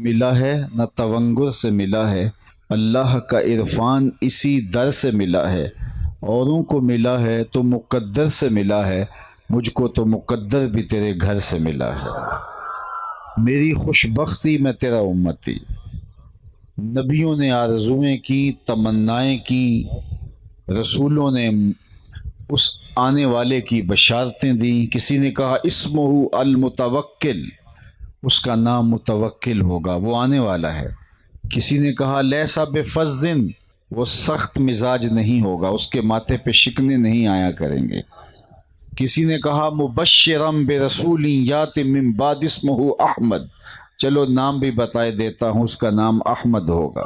ملا ہے نہ تونگر سے ملا ہے، اللہ کا عرفان اسی در سے ملا ہے۔ اوروں کو ملا ہے تو مقدر سے ملا ہے، مجھ کو تو مقدر بھی تیرے گھر سے ملا ہے۔ میری خوش بختی میں تیرا امتی، نبیوں نے آرزوئیں کی، تمنائیں کی، رسولوں نے اس آنے والے کی بشارتیں دیں۔ کسی نے کہا اسمہ المتوکل، اس کا نام متوکل ہوگا، وہ آنے والا ہے۔ کسی نے کہا لیسا بفظن، وہ سخت مزاج نہیں ہوگا، اس کے ماتھے پہ شکنے نہیں آیا کریں گے۔ کسی نے کہا مبشرم برسول یات من بعد اسمہ احمد، چلو نام بھی بتائے دیتا ہوں، اس کا نام احمد ہوگا۔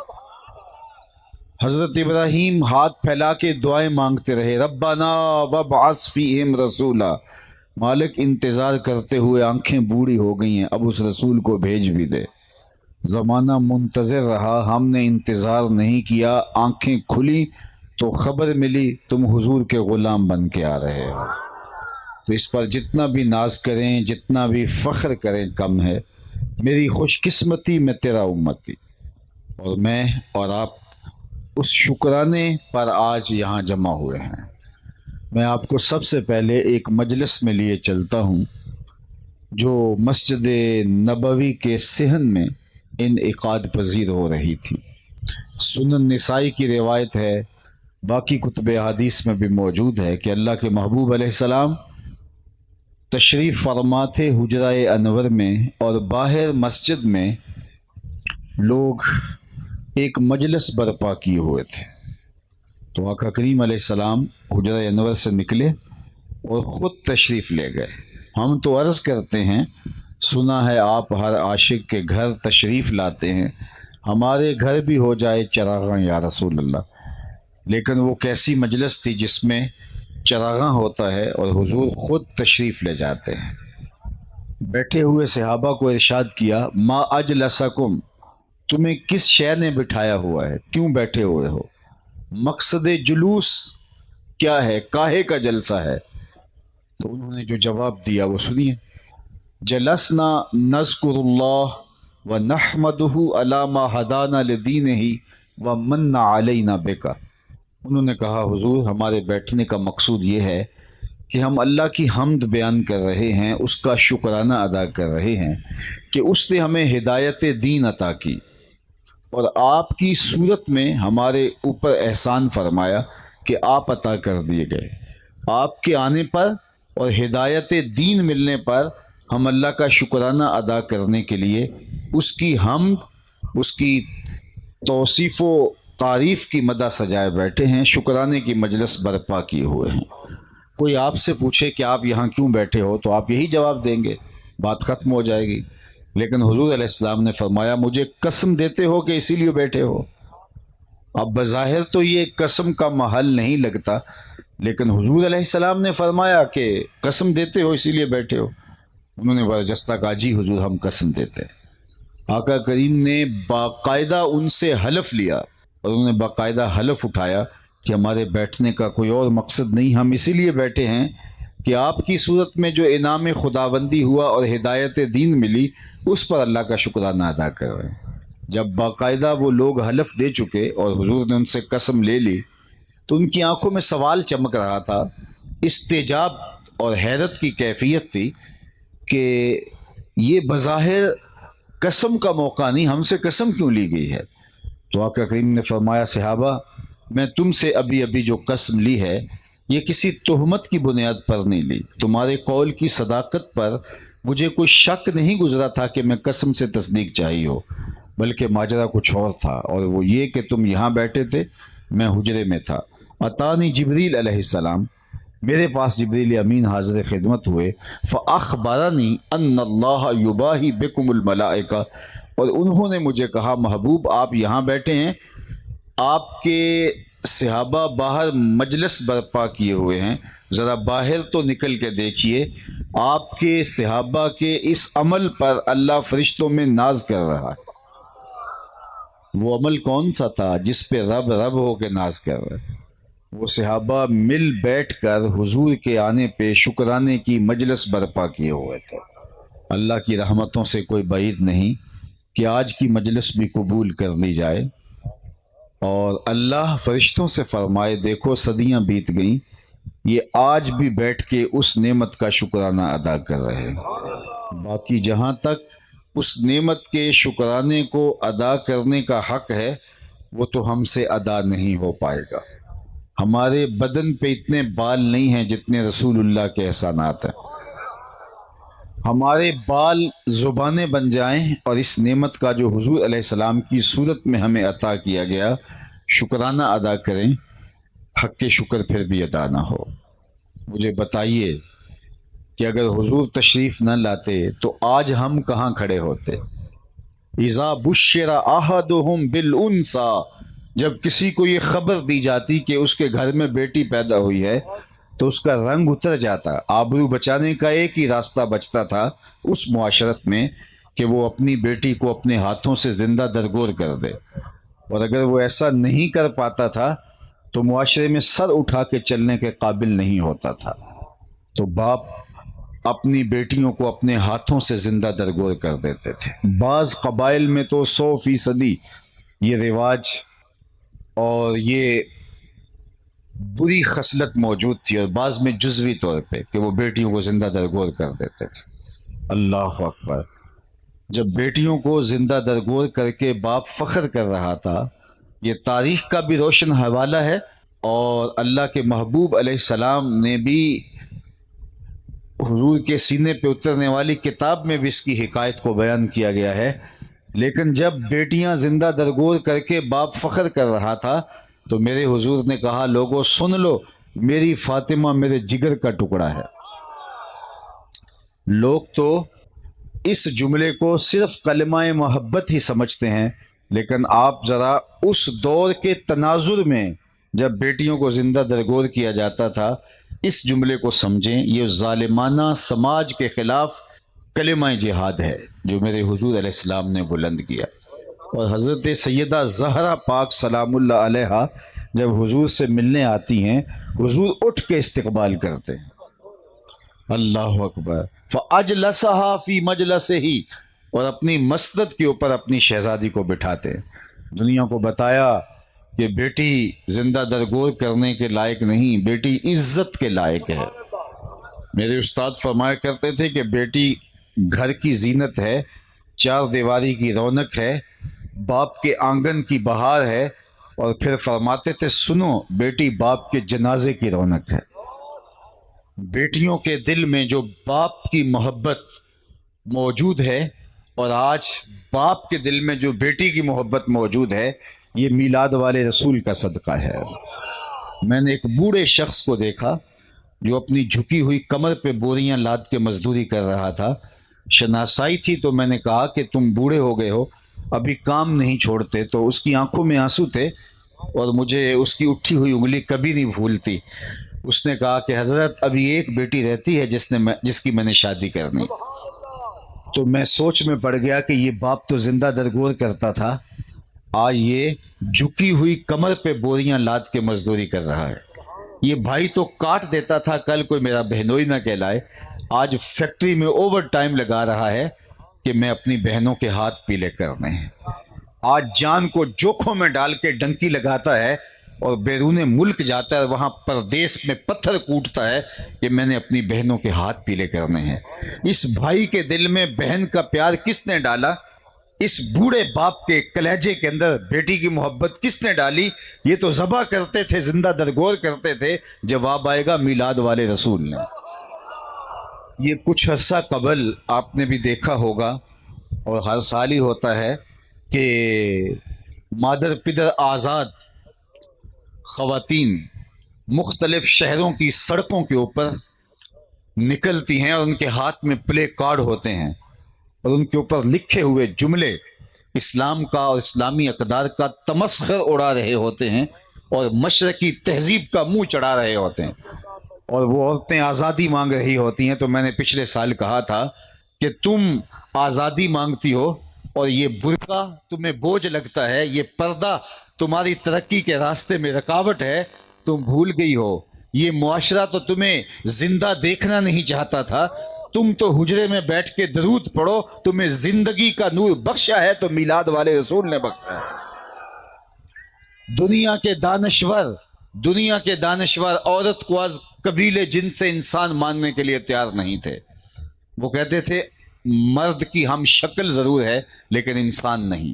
حضرت ابراہیم ہاتھ پھیلا کے دعائیں مانگتے رہے، ربنا وابعث فیہم رسولا، مالک انتظار کرتے ہوئے آنکھیں بوڑھی ہو گئی ہیں، اب اس رسول کو بھیج بھی دے۔ زمانہ منتظر رہا، ہم نے انتظار نہیں کیا، آنکھیں کھلی تو خبر ملی تم حضور کے غلام بن کے آ رہے ہو۔ تو اس پر جتنا بھی ناز کریں، جتنا بھی فخر کریں کم ہے۔ میری خوش قسمتی میں تیرا امتی، اور میں اور آپ اس شکرانے پر آج یہاں جمع ہوئے ہیں۔ میں آپ کو سب سے پہلے ایک مجلس میں لیے چلتا ہوں جو مسجد نبوی کے صحن میں انعقاد پذیر ہو رہی تھی۔ سنن نسائی کی روایت ہے، باقی کتب حدیث میں بھی موجود ہے کہ اللہ کے محبوب علیہ السلام تشریف فرما تھے حجرہ انور میں، اور باہر مسجد میں لوگ ایک مجلس برپا کیے ہوئے تھے۔ تو آقا کریم علیہ السلام حجرہ انور سے نکلے اور خود تشریف لے گئے۔ ہم تو عرض کرتے ہیں، سنا ہے آپ ہر عاشق کے گھر تشریف لاتے ہیں، ہمارے گھر بھی ہو جائے چراغاں یا رسول اللہ۔ لیکن وہ کیسی مجلس تھی جس میں چراغاں ہوتا ہے اور حضور خود تشریف لے جاتے ہیں۔ بیٹھے ہوئے صحابہ کو ارشاد کیا، ما اجلسکم، تمہیں کس شے نے بٹھایا ہوا ہے، کیوں بیٹھے ہوئے ہو؟ مقصد جلوس کیا ہے، کاہے کا جلسہ ہے؟ تو انہوں نے جو جواب دیا وہ سنیے، جلسنا نذکر اللہ ونحمدہ علی ما ہدانا لدینہ ومن علینا بکا۔ انہوں نے کہا حضور، ہمارے بیٹھنے کا مقصود یہ ہے کہ ہم اللہ کی حمد بیان کر رہے ہیں، اس کا شکرانہ ادا کر رہے ہیں کہ اس نے ہمیں ہدایت دین عطا کی، اور آپ کی صورت میں ہمارے اوپر احسان فرمایا کہ آپ عطا کر دیے گئے۔ آپ کے آنے پر اور ہدایت دین ملنے پر ہم اللہ کا شکرانہ ادا کرنے کے لیے اس کی حمد، اس کی توصیف و تعریف کی مدح سجائے بیٹھے ہیں، شکرانے کی مجلس برپا کیے ہوئے ہیں۔ کوئی آپ سے پوچھے کہ آپ یہاں کیوں بیٹھے ہو تو آپ یہی جواب دیں گے، بات ختم ہو جائے گی۔ لیکن حضور علیہ السلام نے فرمایا مجھے قسم دیتے ہو کہ اسی لیے بیٹھے ہو؟ اب بظاہر تو یہ قسم کا محل نہیں لگتا، لیکن حضور علیہ السلام نے فرمایا کہ قسم دیتے ہو اسی لیے بیٹھے ہو۔ انہوں نے برجستہ کہا جی حضور، ہم قسم دیتے ہیں۔ آقا کریم نے باقاعدہ ان سے حلف لیا، اور انہوں نے باقاعدہ حلف اٹھایا کہ ہمارے بیٹھنے کا کوئی اور مقصد نہیں، ہم اسی لیے بیٹھے ہیں کہ آپ کی صورت میں جو انعام خداوندی ہوا اور ہدایت دین ملی، اس پر اللہ کا شکرانہ ادا کر رہے ہیں۔ جب باقاعدہ وہ لوگ حلف دے چکے اور حضور نے ان سے قسم لے لی، تو ان کی آنکھوں میں سوال چمک رہا تھا، استعجاب اور حیرت کی کیفیت تھی کہ یہ بظاہر قسم کا موقع نہیں، ہم سے قسم کیوں لی گئی ہے؟ تو آقا کریم نے فرمایا صحابہ، میں تم سے ابھی ابھی جو قسم لی ہے یہ کسی تہمت کی بنیاد پر نہیں لی، تمہارے قول کی صداقت پر مجھے کوئی شک نہیں گزرا تھا کہ میں قسم سے تصدیق چاہی ہو، بلکہ ماجرا کچھ اور تھا، اور وہ یہ کہ تم یہاں بیٹھے تھے، میں حجرے میں تھا۔ اتانی جبریل علیہ السلام، میرے پاس جبریل امین حاضر خدمت ہوئے، فاخبرنی ان اللہ یباہی بکم الملائکہ، اور انہوں نے مجھے کہا محبوب آپ یہاں بیٹھے ہیں، آپ کے صحابہ باہر مجلس برپا کیے ہوئے ہیں، ذرا باہر تو نکل کے دیکھیے، آپ کے صحابہ کے اس عمل پر اللہ فرشتوں میں ناز کر رہا ہے۔ وہ عمل کون سا تھا جس پہ رب رب ہو کے ناز کر رہا ہے؟ وہ صحابہ مل بیٹھ کر حضور کے آنے پہ شکرانے کی مجلس برپا کیے ہوئے تھے۔ اللہ کی رحمتوں سے کوئی بعید نہیں کہ آج کی مجلس بھی قبول کر لی جائے اور اللہ فرشتوں سے فرمائے دیکھو صدیاں بیت گئیں، یہ آج بھی بیٹھ کے اس نعمت کا شکرانہ ادا کر رہے ہیں۔ باقی جہاں تک اس نعمت کے شکرانے کو ادا کرنے کا حق ہے وہ تو ہم سے ادا نہیں ہو پائے گا۔ ہمارے بدن پہ اتنے بال نہیں ہیں جتنے رسول اللہ کے احسانات ہیں۔ ہمارے بال زبانیں بن جائیں اور اس نعمت کا جو حضور علیہ السلام کی صورت میں ہمیں عطا کیا گیا شکرانہ ادا کریں، حق کے شکر پھر بھی ادا نہ ہو۔ مجھے بتائیے کہ اگر حضور تشریف نہ لاتے تو آج ہم کہاں کھڑے ہوتے؟ اذا بشر احدهم بالانثى، جب کسی کو یہ خبر دی جاتی کہ اس کے گھر میں بیٹی پیدا ہوئی ہے تو اس کا رنگ اتر جاتا۔ آبرو بچانے کا ایک ہی راستہ بچتا تھا اس معاشرت میں کہ وہ اپنی بیٹی کو اپنے ہاتھوں سے زندہ درگور کر دے، اور اگر وہ ایسا نہیں کر پاتا تھا تو معاشرے میں سر اٹھا کے چلنے کے قابل نہیں ہوتا تھا۔ تو باپ اپنی بیٹیوں کو اپنے ہاتھوں سے زندہ درگور کر دیتے تھے۔ بعض قبائل میں تو 100% یہ رواج اور یہ بری خصلت موجود تھی، اور بعض میں جزوی طور پہ کہ وہ بیٹیوں کو زندہ درگور کر دیتے تھے۔ اللہ اکبر! جب بیٹیوں کو زندہ درگور کر کے باپ فخر کر رہا تھا، یہ تاریخ کا بھی روشن حوالہ ہے، اور اللہ کے محبوب علیہ السلام نے بھی حضور کے سینے پہ اترنے والی کتاب میں بھی اس کی حکایت کو بیان کیا گیا ہے۔ لیکن جب بیٹیاں زندہ درگور کر کے باپ فخر کر رہا تھا تو میرے حضور نے کہا لوگوں سن لو، میری فاطمہ میرے جگر کا ٹکڑا ہے۔ لوگ تو اس جملے کو صرف کلمہ محبت ہی سمجھتے ہیں، لیکن آپ ذرا اس دور کے تناظر میں جب بیٹیوں کو زندہ درگور کیا جاتا تھا اس جملے کو سمجھیں۔ یہ ظالمانہ سماج کے خلاف کلمہ جہاد ہے جو میرے حضور علیہ السلام نے بلند کیا، اور حضرت سیدہ زہرا پاک سلام اللہ علیہا جب حضور سے ملنے آتی ہیں حضور اٹھ کے استقبال کرتے ہیں۔ اللہ اکبر! فاجلسها فی مجلسہ، اور اپنی مسند کے اوپر اپنی شہزادی کو بٹھاتے ہیں۔ دنیا کو بتایا کہ بیٹی زندہ درگور کرنے کے لائق نہیں، بیٹی عزت کے لائق ہے۔ میرے استاد فرمایا کرتے تھے کہ بیٹی گھر کی زینت ہے، چار دیواری کی رونق ہے، باپ کے آنگن کی بہار ہے، اور پھر فرماتے تھے سنو بیٹی باپ کے جنازے کی رونق ہے۔ بیٹیوں کے دل میں جو باپ کی محبت موجود ہے اور آج باپ کے دل میں جو بیٹی کی محبت موجود ہے، یہ میلاد والے رسول کا صدقہ ہے۔ میں نے ایک بوڑھے شخص کو دیکھا جو اپنی جھکی ہوئی کمر پہ بوریاں لاد کے مزدوری کر رہا تھا۔ شناسائی تھی تو میں نے کہا کہ تم بوڑھے ہو گئے ہو، ابھی کام نہیں چھوڑتے، تو اس کی آنکھوں میں آنسو تھے اور مجھے اس کی اٹھی ہوئی انگلی کبھی نہیں بھولتی۔ اس نے کہا کہ حضرت ابھی ایک بیٹی رہتی ہے جس کی میں نے شادی کرنی۔ تو میں سوچ میں پڑ گیا کہ یہ باپ تو زندہ درگور کرتا تھا، آج یہ جھکی ہوئی کمر پہ بوریاں لاد کے مزدوری کر رہا ہے۔ یہ بھائی تو کاٹ دیتا تھا کل کوئی میرا بہنوئی نہ کہلائے، آج فیکٹری میں اوور ٹائم لگا رہا ہے کہ میں اپنی بہنوں کے ہاتھ پیلے کرنے ہیں۔ آج جان کو جوکھوں میں ڈال کے ڈنکی لگاتا ہے اور بیرون ملک جاتا ہے، وہاں پردیس میں پتھر کوٹتا ہے کہ میں نے اپنی بہنوں کے ہاتھ پیلے کرنے ہیں۔ اس بھائی کے دل میں بہن کا پیار کس نے ڈالا؟ اس بوڑھے باپ کے کلیجے کے اندر بیٹی کی محبت کس نے ڈالی؟ یہ تو ذبح کرتے تھے، زندہ درگور کرتے تھے، جواب آئے گا میلاد والے رسول نے۔ یہ کچھ عرصہ قبل آپ نے بھی دیکھا ہوگا اور ہر سال ہی ہوتا ہے کہ مادر پدر آزاد خواتین مختلف شہروں کی سڑکوں کے اوپر نکلتی ہیں اور ان کے ہاتھ میں پلے کارڈ ہوتے ہیں اور ان کے اوپر لکھے ہوئے جملے اسلام کا اور اسلامی اقدار کا تمسخر اڑا رہے ہوتے ہیں اور مشرقی تہذیب کا منہ چڑھا رہے ہوتے ہیں، اور وہ عورتیں آزادی مانگ رہی ہوتی ہیں۔ تو میں نے پچھلے سال کہا تھا کہ تم آزادی مانگتی ہو اور یہ برقع تمہیں بوجھ لگتا ہے، یہ پردہ تمہاری ترقی کے راستے میں رکاوٹ ہے، تم بھول گئی ہو یہ معاشرہ تو تمہیں زندہ دیکھنا نہیں چاہتا تھا، تم تو حجرے میں بیٹھ کے درود پڑھو، تمہیں زندگی کا نور بخشا ہے تو میلاد والے رسول نے بخشا ہے۔ دنیا کے دانشور عورت کو آج قبیلے جن سے انسان ماننے کے لیے تیار نہیں تھے۔ وہ کہتے تھے مرد کی ہم شکل ضرور ہے لیکن انسان نہیں،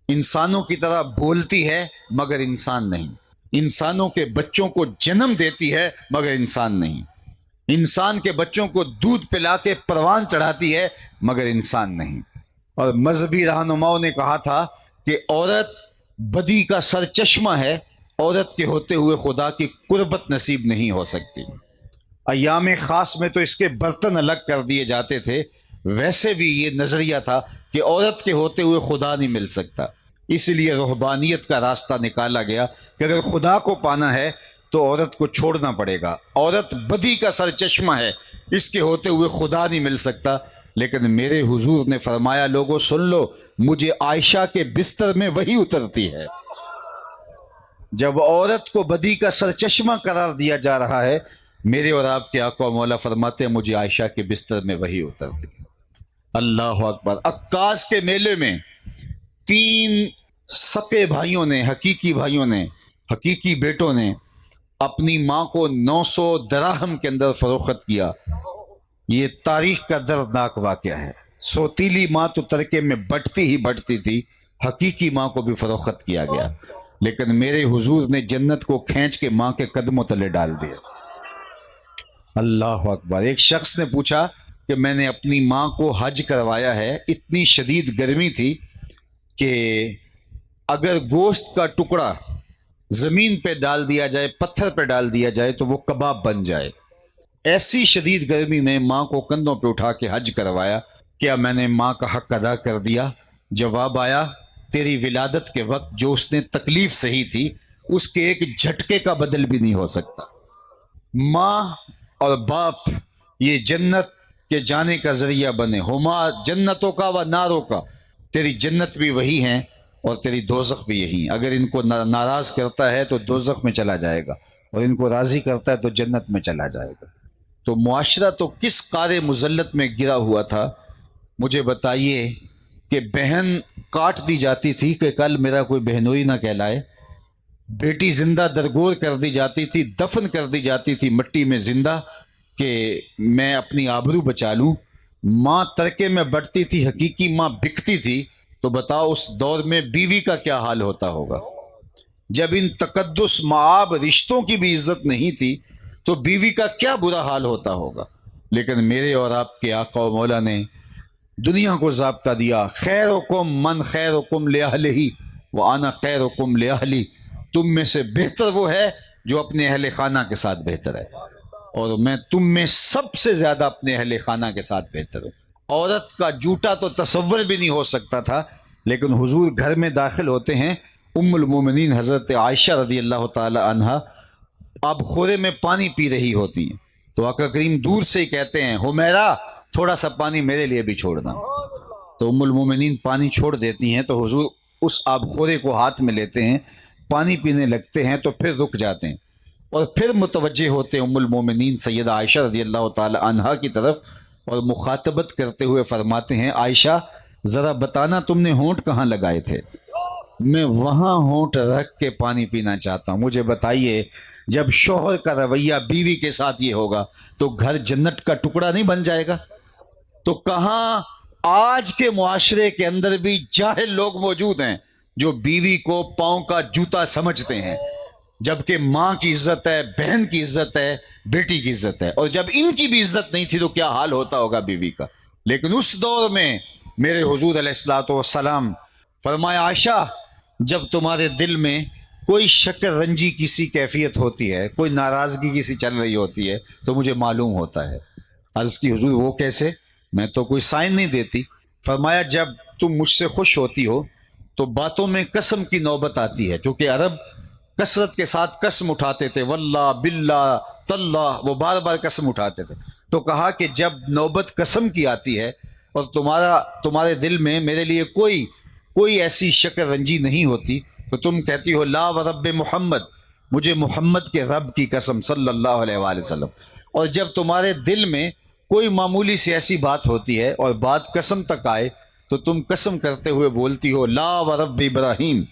انسانوں کی طرح بولتی ہے مگر انسان نہیں، انسانوں کے بچوں کو جنم دیتی ہے مگر انسان نہیں، انسان کے بچوں کو دودھ پلا کے پروان چڑھاتی ہے مگر انسان نہیں۔ اور مذہبی رہنماؤں نے کہا تھا کہ عورت بدی کا سر چشمہ ہے، عورت کے ہوتے ہوئے خدا کی قربت نصیب نہیں ہو سکتی۔ ایام خاص میں تو اس کے برتن الگ کر دیے جاتے تھے، ویسے بھی یہ نظریہ تھا کہ عورت کے ہوتے ہوئے خدا نہیں مل سکتا، اس لیے رہبانیت کا راستہ نکالا گیا کہ اگر خدا کو پانا ہے تو عورت کو چھوڑنا پڑے گا۔ عورت بدی کا سر چشمہ ہے، اس کے ہوتے ہوئے خدا نہیں مل سکتا۔ لیکن میرے حضور نے فرمایا لوگوں سن لو، مجھے عائشہ کے بستر میں وہی اترتی ہے۔ جب عورت کو بدی کا سر چشمہ قرار دیا جا رہا ہے، میرے اور آپ کے آقا و مولا فرماتے ہیں مجھے عائشہ کے بستر میں وہی اترتی ہے۔ اللہ اکبر۔ عکاس کے میلے میں 3 سکے بھائیوں نے، حقیقی بھائیوں نے، حقیقی بیٹوں نے اپنی ماں کو 900 دراہم کے اندر فروخت کیا۔ یہ تاریخ کا دردناک واقعہ ہے۔ سوتیلی ماں تو ترکے میں بٹتی ہی بٹتی تھی، حقیقی ماں کو بھی فروخت کیا گیا، لیکن میرے حضور نے جنت کو کھینچ کے ماں کے قدموں تلے ڈال دیا۔ اللہ اکبر۔ ایک شخص نے پوچھا کہ میں نے اپنی ماں کو حج کروایا ہے، اتنی شدید گرمی تھی کہ اگر گوشت کا ٹکڑا زمین پہ ڈال دیا جائے، پتھر پہ ڈال دیا جائے تو وہ کباب بن جائے۔ ایسی شدید گرمی میں ماں کو کندھوں پہ اٹھا کے حج کروایا، کیا میں نے ماں کا حق ادا کر دیا؟ جواب آیا تیری ولادت کے وقت جو اس نے تکلیف سہی تھی اس کے ایک جھٹکے کا بدل بھی نہیں ہو سکتا۔ ماں اور باپ یہ جنت کے جانے کا ذریعہ بنے، ہما جنتوں کا و ناروں کا، تیری جنت بھی وہی ہیں اور تیری دوزخ بھی یہی۔ اگر ان کو ناراض کرتا ہے تو دوزخ میں چلا جائے گا، اور ان کو راضی کرتا ہے تو جنت میں چلا جائے گا۔ تو معاشرہ تو کس قعر مذلت میں گرا ہوا تھا، مجھے بتائیے کہ بہن کاٹ دی جاتی تھی کہ کل میرا کوئی بہنوئی نہ کہلائے، بیٹی زندہ درگور کر دی جاتی تھی، دفن کر دی جاتی تھی مٹی میں زندہ کہ میں اپنی آبرو بچا لوں۔ ماں ترکے میں بٹتی تھی، حقیقی ماں بکتی تھی، تو بتاؤ اس دور میں بیوی کا کیا حال ہوتا ہوگا۔ جب ان تقدس معاب رشتوں کی بھی عزت نہیں تھی تو بیوی کا کیا برا حال ہوتا ہوگا۔ لیکن میرے اور آپ کے آقا و مولا نے دنیا کو ضابطہ دیا، خیرکم من خیرکم لأہلہ وانا خیرکم لأہلی، تم میں سے بہتر وہ ہے جو اپنے اہل خانہ کے ساتھ بہتر ہے، اور میں تم میں سب سے زیادہ اپنے اہل خانہ کے ساتھ بہتر ہوں۔ عورت کا جوٹا تو تصور بھی نہیں ہو سکتا تھا، لیکن حضور گھر میں داخل ہوتے ہیں، ام المومنین حضرت عائشہ رضی اللہ تعالی عنہا اب خورے میں پانی پی رہی ہوتی ہیں، تو آقا کریم دور سے ہی کہتے ہیں حمیرہ تھوڑا سا پانی میرے لیے بھی چھوڑنا۔ تو ام المومنین پانی چھوڑ دیتی ہیں، تو حضور اس آب خورے کو ہاتھ میں لیتے ہیں، پانی پینے لگتے ہیں، تو پھر رک جاتے ہیں اور پھر متوجہ ہوتے ام المومنین سیدہ عائشہ رضی اللہ تعالی عنہا کی طرف اور مخاطبت کرتے ہوئے فرماتے ہیں عائشہ ذرا بتانا تم نے ہونٹ کہاں لگائے تھے؟ میں وہاں ہونٹ رکھ کے پانی پینا چاہتا ہوں۔ مجھے بتائیے جب شوہر کا رویہ بیوی کے ساتھ یہ ہوگا تو گھر جنت کا ٹکڑا نہیں بن جائے گا؟ تو کہاں آج کے معاشرے کے اندر بھی جاہل لوگ موجود ہیں جو بیوی کو پاؤں کا جوتا سمجھتے ہیں، جبکہ ماں کی عزت ہے، بہن کی عزت ہے، بیٹی کی عزت ہے، اور جب ان کی بھی عزت نہیں تھی تو کیا حال ہوتا ہوگا بیوی کا۔ لیکن اس دور میں میرے حضور علیہ الصلوۃ والسلام فرمایا عائشہ جب تمہارے دل میں کوئی شک رنجی کسی کیفیت ہوتی ہے، کوئی ناراضگی کسی چل رہی ہوتی ہے تو مجھے معلوم ہوتا ہے۔ عرض کی حضور وہ کیسے؟ میں تو کوئی سائن نہیں دیتی۔ فرمایا جب تم مجھ سے خوش ہوتی ہو تو باتوں میں قسم کی نوبت آتی ہے، کیونکہ عرب کثرت کے ساتھ قسم اٹھاتے تھے، واللہ باللہ تاللہ، وہ بار بار قسم اٹھاتے تھے۔ تو کہا کہ جب نوبت قسم کی آتی ہے اور تمہارے دل میں میرے لیے کوئی ایسی شکر رنجی نہیں ہوتی تو تم کہتی ہو لا ورب محمد، مجھے محمد کے رب کی قسم صلی اللہ علیہ وآلہ وسلم۔ اور جب تمہارے دل میں کوئی معمولی سی ایسی بات ہوتی ہے اور بات قسم تک آئے تو تم قسم کرتے ہوئے بولتی ہو لا ورب ابراہیم،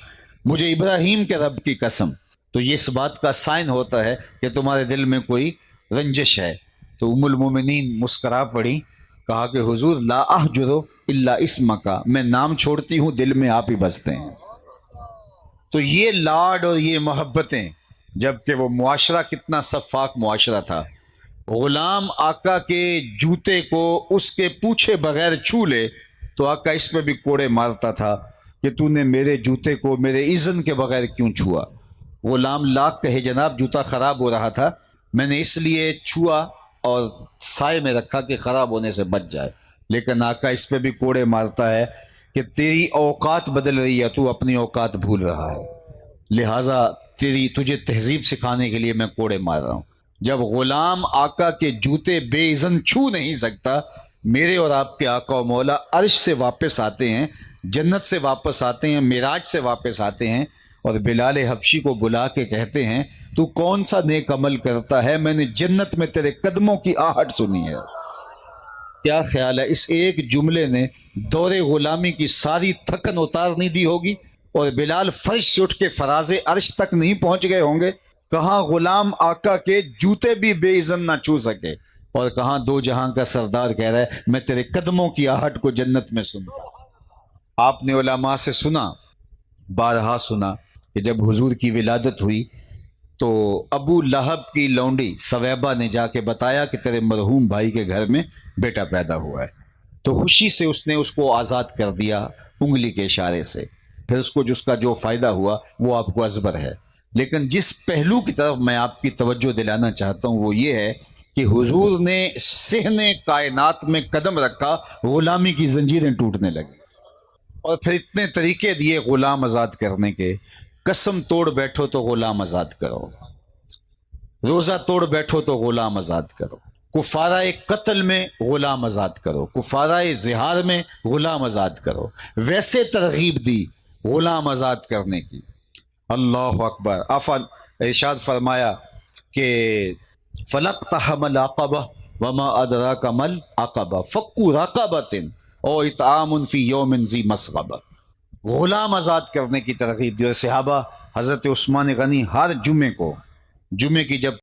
مجھے ابراہیم کے رب کی قسم، تو یہ اس بات کا سائن ہوتا ہے کہ تمہارے دل میں کوئی رنجش ہے۔ تو ام المومنین مسکرا پڑی، کہا کہ حضور لا احجرو الا اسمک، میں نام چھوڑتی ہوں، دل میں آپ ہی بستے ہیں۔ تو یہ لاڈ اور یہ محبتیں، جبکہ وہ معاشرہ کتنا شفاف معاشرہ تھا، غلام آقا کے جوتے کو اس کے پوچھے بغیر چھو لے تو آقا اس پہ بھی کوڑے مارتا تھا کہ تو نے میرے جوتے کو میرے اذن کے بغیر کیوں چھوا۔ غلام لاکھ کہے جناب جوتا خراب ہو رہا تھا، میں نے اس لیے چھوا اور سائے میں رکھا کہ خراب ہونے سے بچ جائے، لیکن آقا اس پہ بھی کوڑے مارتا ہے کہ تیری اوقات بدل رہی ہے، تو اپنی اوقات بھول رہا ہے، لہٰذا تجھے تہذیب سکھانے کے لیے میں کوڑے مار رہا ہوں۔ جب غلام آقا کے جوتے بے اذن چھو نہیں سکتا، میرے اور آپ کے آقا و مولا عرش سے واپس آتے ہیں، جنت سے واپس آتے ہیں، معراج سے واپس آتے ہیں، اور بلال حبشی کو بلا کے کہتے ہیں تو کون سا نیک عمل کرتا ہے، میں نے جنت میں تیرے قدموں کی آہٹ سنی ہے۔ کیا خیال ہے اس ایک جملے نے دور غلامی کی ساری تھکن اتار نہیں دی ہوگی، اور بلال فرش سے اٹھ کے فراز عرش تک نہیں پہنچ گئے ہوں گے؟ کہاں غلام آقا کے جوتے بھی بے اذن نہ چھو سکے، اور کہاں دو جہاں کا سردار کہہ رہا ہے میں تیرے قدموں کی آہٹ کو جنت میں سنتا۔ آپ نے علماء سے سنا، بارہا سنا، کہ جب حضور کی ولادت ہوئی تو ابو لہب کی لونڈی سویبہ نے جا کے بتایا کہ تیرے مرحوم بھائی کے گھر میں بیٹا پیدا ہوا ہے، تو خوشی سے اس نے اس کو آزاد کر دیا انگلی کے اشارے سے، پھر اس کو جس کا جو فائدہ ہوا وہ آپ کو ازبر ہے۔ لیکن جس پہلو کی طرف میں آپ کی توجہ دلانا چاہتا ہوں وہ یہ ہے کہ حضور نے صحن کائنات میں قدم رکھا، غلامی کی زنجیریں ٹوٹنے لگی، اور پھر اتنے طریقے دیے غلام آزاد کرنے کے۔ قسم توڑ بیٹھو تو غلام آزاد کرو، روزہ توڑ بیٹھو تو غلام آزاد کرو، کفارہ قتل میں غلام آزاد کرو، کفارہ زہار میں غلام آزاد کرو، ویسے ترغیب دی غلام آزاد کرنے کی۔ اللہ اکبر۔ ارشاد فرمایا کہ فَلَقْتَحَمَ الْعَقَبَةَ وَمَا أَدْرَاكَ مَا الْعَقَبَةُ فَكُّ رَقَبَةٍ أَوْ إِطْعَامٌ فِي يَوْمٍ ذِي مَسْغَبَةٍ، غلام آزاد کرنے کی ترغیب دی، اور صحابہ حضرت عثمان غنی ہر جمعے کی جب